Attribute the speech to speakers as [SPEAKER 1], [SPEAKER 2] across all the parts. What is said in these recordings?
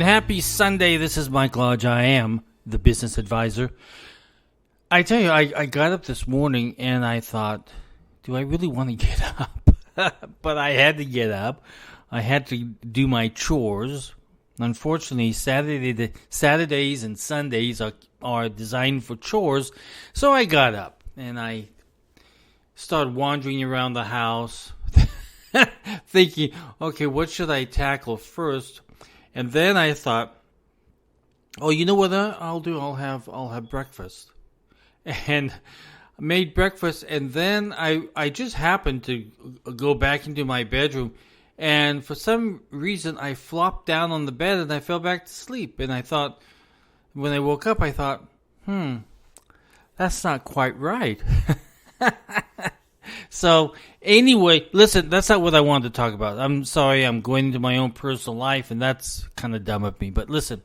[SPEAKER 1] Happy Sunday. This is Mike Lodge. I am the business advisor. I tell you, I got up this morning and I thought, do I really want to get up? But I had to get up. I had to do my chores. Unfortunately, Saturdays and Sundays are designed for chores. So I got up and I started wandering around the house thinking, okay, what should I tackle first? And then I thought, oh, you know what I'll do? I'll have breakfast. And I made breakfast, and then I just happened to go back into my bedroom, and for some reason I flopped down on the bed and I fell back to sleep. And I thought, when I woke up, I thought, that's not quite right. So anyway, listen, that's not what I wanted to talk about. I'm sorry, I'm going into my own personal life, and that's kind of dumb of me. But listen,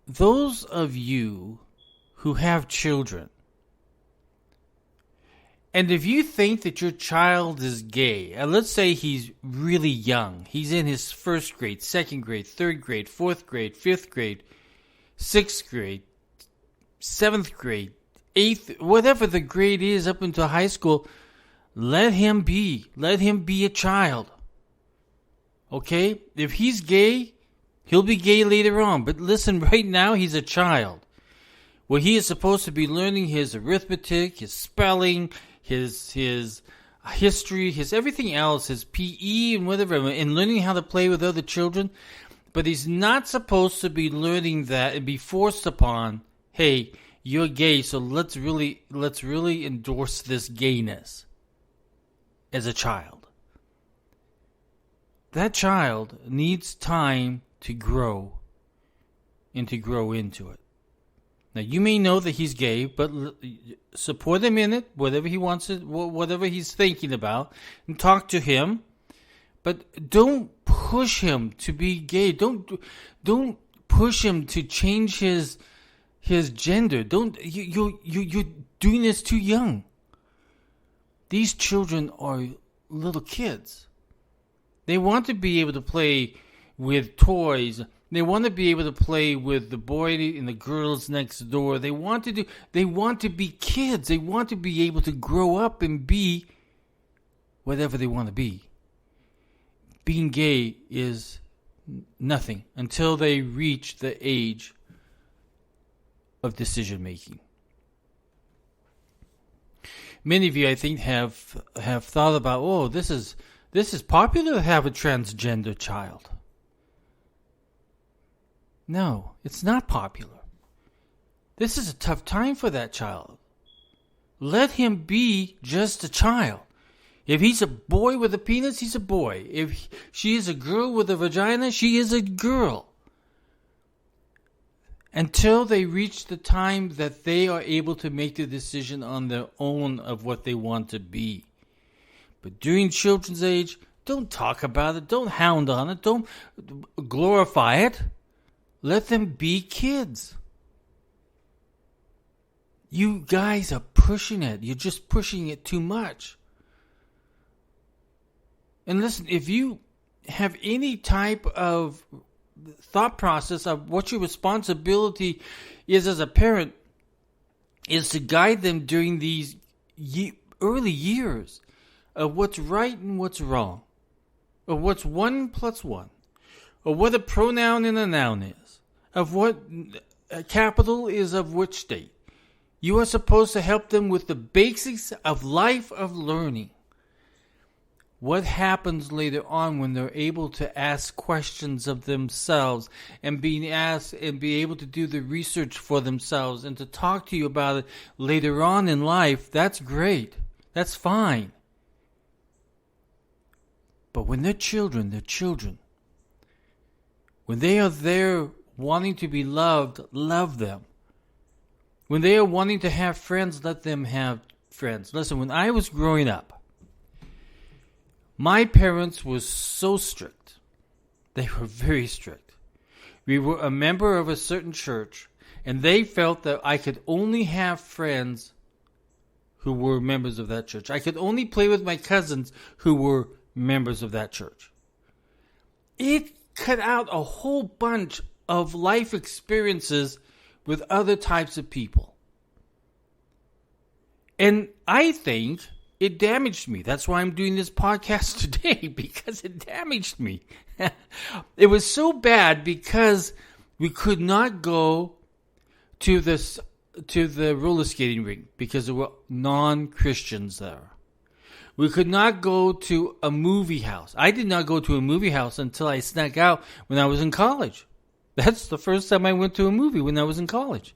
[SPEAKER 1] those of you who have children, and if you think that your child is gay, and let's say he's really young, he's in his first grade, second grade, third grade, fourth grade, fifth grade, sixth grade, seventh grade, eighth, whatever the grade is up into high school, let him be a child. Okay? If he's gay, he'll be gay later on. But listen, right now he's a child. Well, he is supposed to be learning his arithmetic, his spelling, his history, his everything else, his PE and whatever, and learning how to play with other children. But he's not supposed to be learning that and be forced upon, hey, you're gay, so let's really endorse this gayness as a child. That child needs time to grow and to grow into it. Now, you may know that he's gay, but support him in it, whatever he wants, whatever he's thinking about, and talk to him. But don't push him to be gay. Don't push him to change his gender. You're doing this too young. These children are little kids. They want to be able to play with toys. They want to be able to play with the boy and the girls next door. They want to be kids. They want to be able to grow up and be whatever they want to be. Being gay is nothing until they reach the age of decision making. Many of you, I think, have thought about, oh, this is popular to have a transgender child. No, it's not popular. This is a tough time for that child. Let him be just a child. If he's a boy with a penis, he's a boy. If she is a girl with a vagina, she is a girl. Until they reach the time that they are able to make the decision on their own of what they want to be. But during children's age, don't talk about it. Don't hound on it. Don't glorify it. Let them be kids. You guys are pushing it. You're just pushing it too much. And listen, if you have any type of thought process of what your responsibility is as a parent, is to guide them during these early years of what's right and what's wrong, of what's 1 + 1, of what a pronoun and a noun is, of what a capital is of which state. You are supposed to help them with the basics of life, of learning. What happens later on when they're able to ask questions of themselves and being asked and be able to do the research for themselves and to talk to you about it later on in life, that's great. That's fine. But when they're children, they're children. When they are there wanting to be loved, love them. When they are wanting to have friends, let them have friends. Listen, when I was growing up, my parents were so strict. They were very strict. We were a member of a certain church, and they felt that I could only have friends who were members of that church. I could only play with my cousins who were members of that church. It cut out a whole bunch of life experiences with other types of people. And I think it damaged me. That's why I'm doing this podcast today, because it damaged me. It was so bad because we could not go to the roller skating rink because there were non-Christians there. We could not go to a movie house. I did not go to a movie house until I snuck out when I was in college. That's the first time I went to a movie, when I was in college.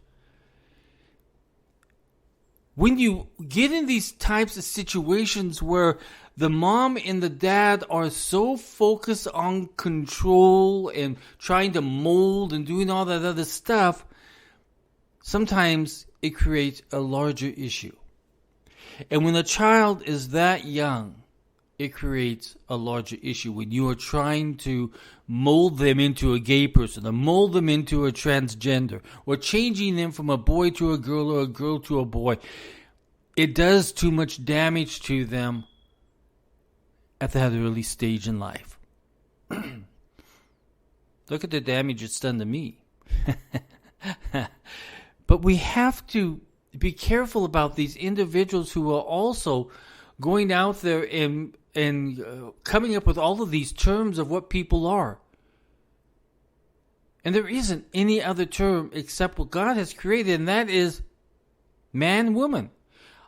[SPEAKER 1] When you get in these types of situations where the mom and the dad are so focused on control and trying to mold and doing all that other stuff, sometimes it creates a larger issue. And when a child is that young, it creates a larger issue. When you are trying to mold them into a gay person, or mold them into a transgender, or changing them from a boy to a girl or a girl to a boy, it does too much damage to them at that early stage in life. Look at the damage it's done to me. But we have to be careful about these individuals who are also going out there and coming up with all of these terms of what people are. And there isn't any other term except what God has created, and that is man, woman.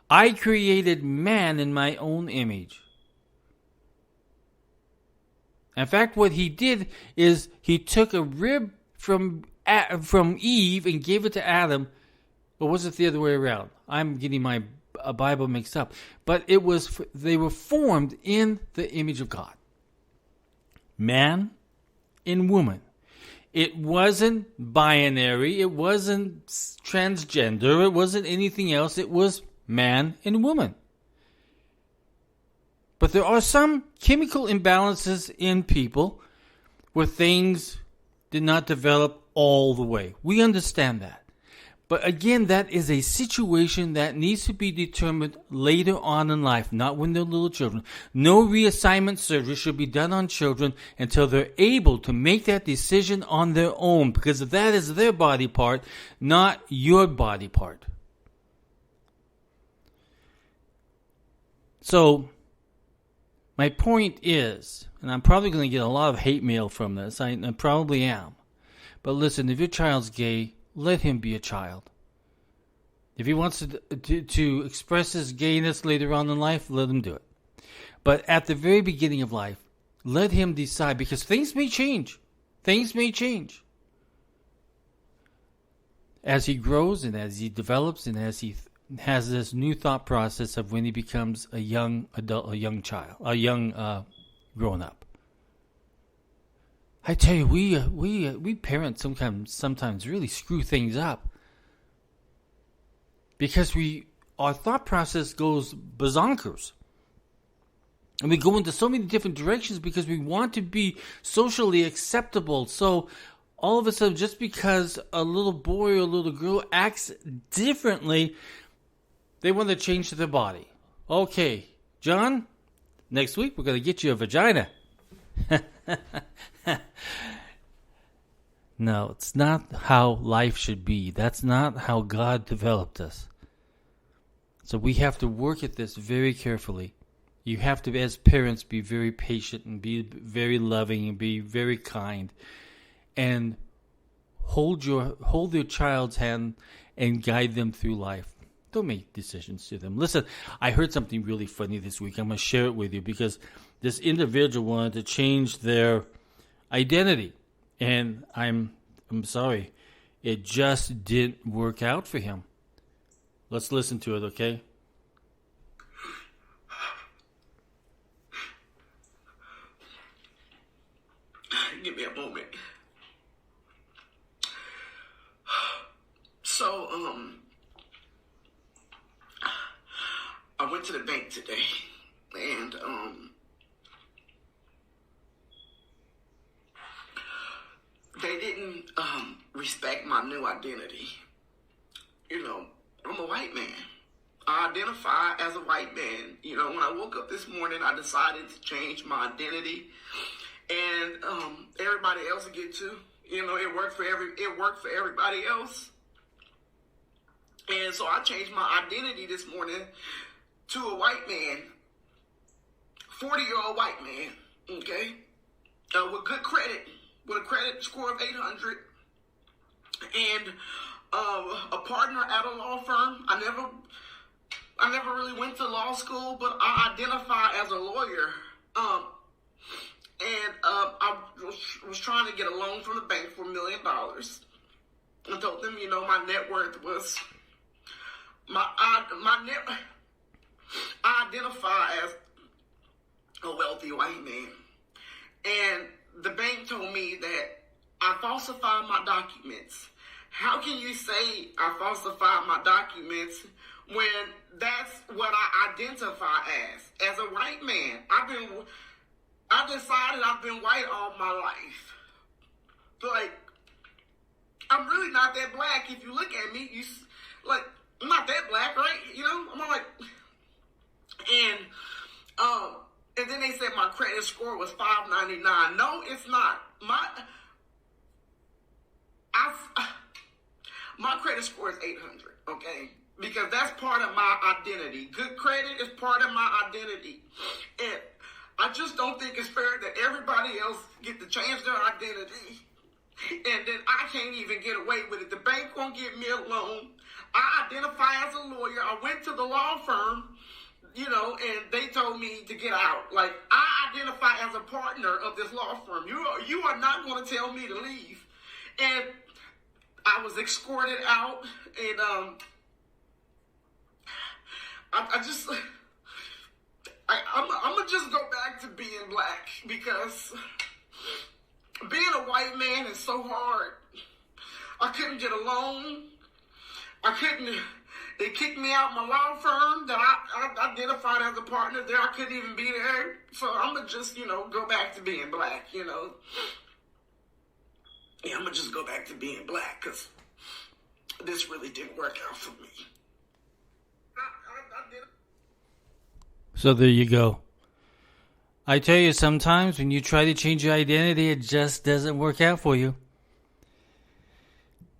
[SPEAKER 1] I created man in my own image. In fact, what he did is he took a rib from Eve and gave it to Adam. Or was it the other way around? I'm getting my Bible mixed up. But they were formed in the image of God. Man and woman. It wasn't binary. It wasn't transgender. It wasn't anything else. It was man and woman. But there are some chemical imbalances in people where things did not develop all the way. We understand that. But again, that is a situation that needs to be determined later on in life, not when they're little children. No reassignment surgery should be done on children until they're able to make that decision on their own, because that is their body part, not your body part. So, my point is, and I'm probably going to get a lot of hate mail from this, I probably am. But listen, if your child's gay, let him be a child. If he wants to express his gayness later on in life, let him do it. But at the very beginning of life, let him decide, because things may change. Things may change. As he grows and as he develops and as he has this new thought process of when he becomes a young adult, a young child, a young grown up. I tell you, we parents sometimes really screw things up because our thought process goes bazonkers, and we go into so many different directions because we want to be socially acceptable. So all of a sudden, just because a little boy or a little girl acts differently, they want to change their body. Okay, John, next week we're going to get you a vagina. No, it's not how life should be. That's not how God developed us. So we have to work at this very carefully. You have to, as parents, be very patient and be very loving and be very kind, and hold your child's hand and guide them through life. Don't make decisions to them. Listen, I heard something really funny this week. I'm going to share it with you because this individual wanted to change their identity. And I'm sorry. It just didn't work out for him. Let's listen to it, okay?
[SPEAKER 2] Give me a moment. So, I went to the bank today, and they didn't respect my new identity. You know, I'm a white man. I identify as a white man. You know, when I woke up this morning, I decided to change my identity, and everybody else would get to. It worked for everybody else. And so I changed my identity this morning to a white man, 40-year-old white man, okay, with good credit, with a credit score of 800, and a partner at a law firm. I never really went to law school, but I identify as a lawyer. I was trying to get a loan from the bank for $1 million. I told them, my net worth was I identify as a wealthy white man, and the bank told me that I falsified my documents. How can you say I falsified my documents when that's what I identify as a white man? I decided I've been white all my life. Like, I'm really not that black. If you look at me, I'm not that black, right? I'm like, and then they said my credit score was 599. No, it's not. My credit score is 800, okay? Because that's part of my identity. Good credit is part of my identity. And I just don't think it's fair that everybody else get to change their identity, and then I can't even get away with it. The bank won't give me a loan. I identify as a lawyer. I went to the law firm, and they told me to get out. Like, I identify as a partner of this law firm. You are not going to tell me to leave. And I was escorted out, and I'm gonna just go back to being black, because being a white man is so hard. I couldn't get a loan. They kicked me out my law firm that I identified as a partner there. I couldn't even be there. So I'm gonna just, go back to being black, Yeah, I'm gonna just go back to being black, because this really didn't work out for me. I did.
[SPEAKER 1] So there you go. I tell you, sometimes when you try to change your identity, it just doesn't work out for you.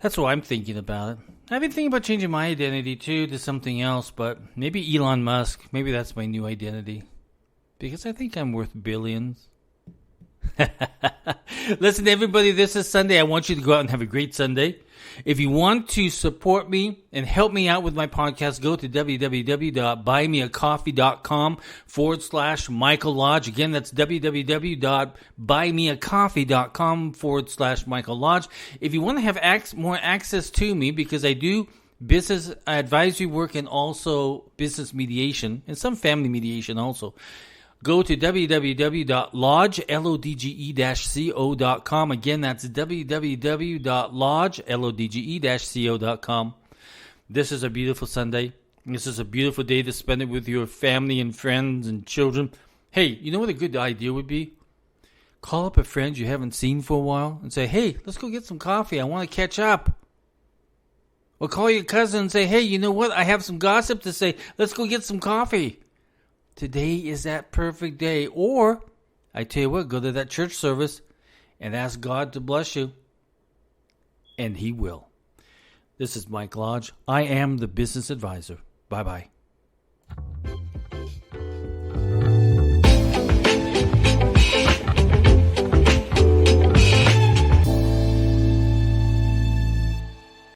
[SPEAKER 1] That's what I'm thinking about it. I've been thinking about changing my identity too to something else, but maybe Elon Musk. Maybe that's my new identity, because I think I'm worth billions. Listen, everybody, this is Sunday. I want you to go out and have a great Sunday. If you want to support me and help me out with my podcast, go to www.buymeacoffee.com/Michael Lodge. Again, that's www.buymeacoffee.com/Michael Lodge. If you want to have more access to me, because I do business advisory work and also business mediation and some family mediation also, go to www.lodge-co.com. Again, that's www.lodge-co.com. This is a beautiful Sunday. This is a beautiful day to spend it with your family and friends and children. Hey, you know what a good idea would be? Call up a friend you haven't seen for a while and say, hey, let's go get some coffee. I want to catch up. Or call your cousin and say, hey, you know what? I have some gossip to say. Let's go get some coffee. Today is that perfect day. Or, I tell you what, go to that church service and ask God to bless you. And He will. This is Mike Lodge. I am the business advisor. Bye-bye.